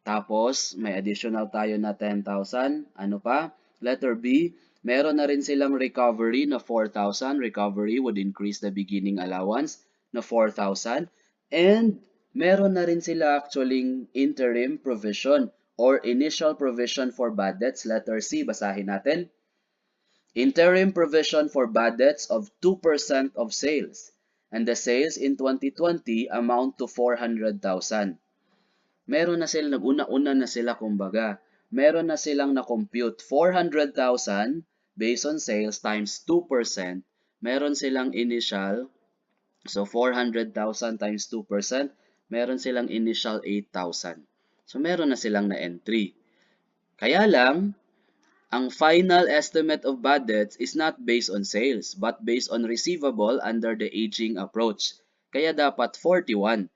Tapos, may additional tayo na 10,000. Ano pa? Letter B, meron na rin silang recovery na 4,000. Recovery would increase the beginning allowance na 4,000. And meron na rin sila actually interim provision or initial provision for bad debts. Letter C, basahin natin. Interim provision for bad debts of 2% of sales. And the sales in 2020 amount to 400,000. Meron na sila, nag-una-una na sila kumbaga. Meron na silang na-compute 400,000 based on sales times 2%. Meron silang initial, so 400,000 times 2%, meron silang initial 8,000. So meron na silang na-entry. Kaya lang, ang final estimate of bad debts is not based on sales, but based on receivable under the aging approach. Kaya dapat 41,600.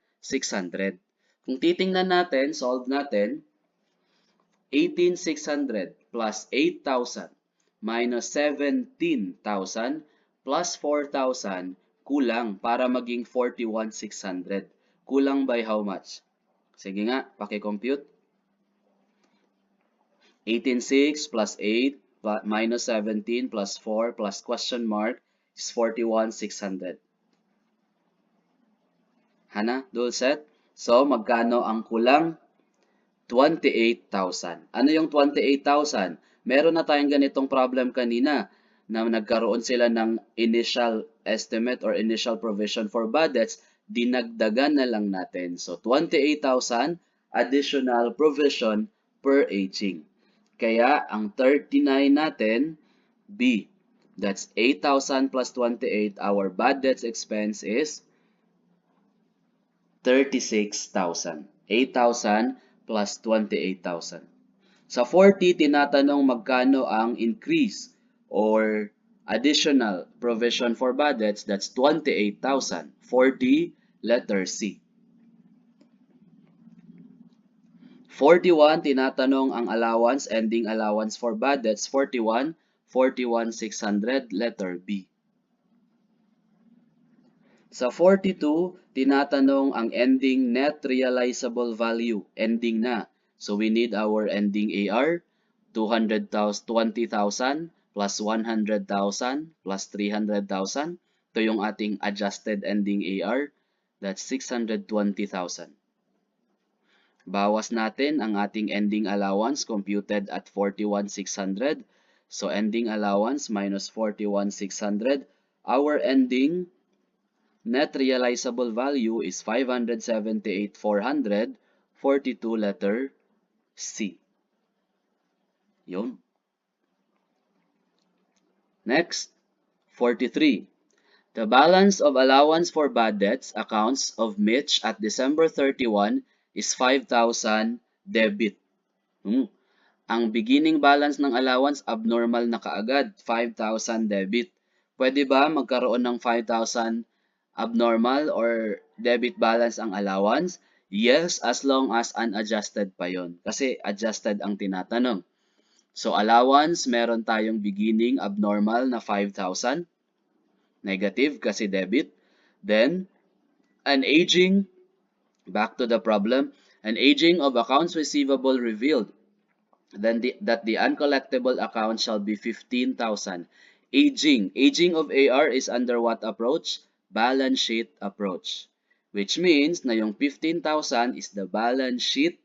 Kung titingnan natin, solve natin, 18,600 plus 8,000 minus 17,000 plus 4,000 kulang para maging 41,600. Kulang by how much? Sige nga, paki-compute. 18,600 plus 8 minus 17 plus 4 plus question mark is 41,600. Hana, Dulcet? So, magkano ang kulang? 28,000. Ano yung 28,000? Meron na tayong ganitong problem kanina na nagkaroon sila ng initial estimate or initial provision for bad debts, dinagdagan na lang natin. So, 28,000 additional provision per aging. Kaya, ang 39 natin, B. That's 8,000 plus 28. Our bad debts expense is 36,000. 8,000 plus 28,000. Sa 40, tinatanong magkano ang increase or additional provision for bad debts. That's 28,000. 40, letter C. 41, tinatanong ang allowance, ending allowance for bad debts. 41, 41,600, letter B. Sa 42, tinatanong ang ending net realizable value, ending na. So we need our ending AR, 200,000, 20,000 plus 100,000 plus 300,000. Ito yung ating adjusted ending AR, that's 620,000. Bawas natin ang ating ending allowance computed at 41,600. So ending allowance minus 41,600. Our ending net realizable value is 578,400, 42 letter C. Yun. Next, 43. The balance of allowance for bad debts accounts of Mitch at December 31 is 5,000 debit. Ang beginning balance ng allowance abnormal na kaagad, 5,000 debit. Pwede ba magkaroon ng 5,000 abnormal or debit balance ang allowance? Yes, as long as unadjusted pa yon. Kasi adjusted ang tinatanong. So allowance, meron tayong beginning abnormal na 5,000. Negative kasi debit. Then, an aging, back to the problem, an aging of accounts receivable revealed then that the uncollectible account shall be 15,000. Aging of AR is under what approach? Balance sheet approach. Which means na yung 15,000 is the balance sheet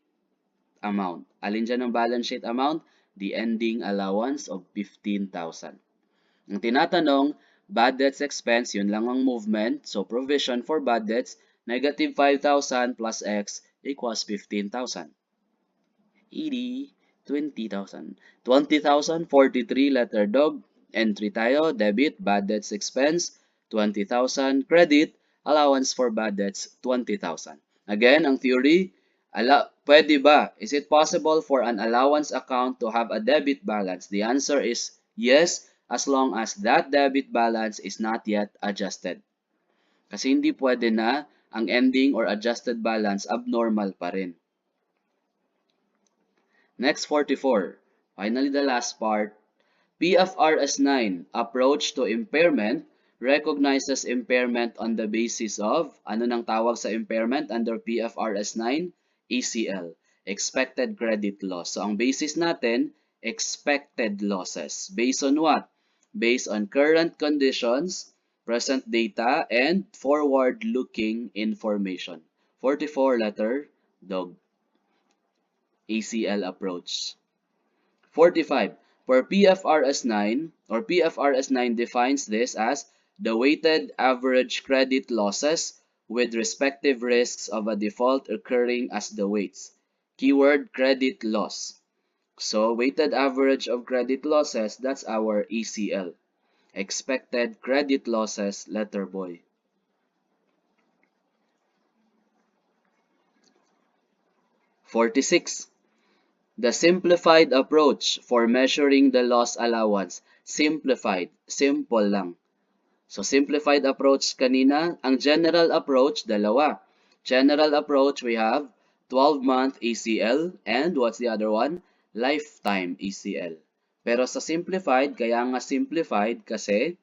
amount. Alin dyan ang balance sheet amount? The ending allowance of 15,000. Ang tinatanong, bad debts expense, yun lang ang movement. So provision for bad debts, negative 5,000 plus X equals 15,000. 80, 20,000. 20,000, 43, letter dog. Entry tayo, debit, bad debts expense, 20,000. Credit, allowance for bad debts, 20,000. Again, ang theory, pwede ba? Is it possible for an allowance account to have a debit balance? The answer is yes, as long as that debit balance is not yet adjusted. Kasi hindi pwede na ang ending or adjusted balance abnormal pa rin. Next, 44. Finally, the last part. PFRS 9, approach to impairment, recognizes impairment on the basis of, ano nang tawag sa impairment under PFRS 9? ECL, expected credit loss. So, ang basis natin, expected losses. Based on what? Based on current conditions, present data, and forward-looking information. 44 letter, dog. ACL approach. 45. For PFRS 9, or PFRS 9 defines this as the weighted average credit losses with respective risks of a default occurring as the weights. Keyword credit loss. So, weighted average of credit losses, that's our ECL. Expected credit losses, letter boy. 46. The simplified approach for measuring the loss allowance. Simplified. Simple lang. So, simplified approach kanina. Ang general approach, dalawa. General approach, we have 12-month ECL and what's the other one? Lifetime ECL. Pero sa simplified, kaya nga simplified kasi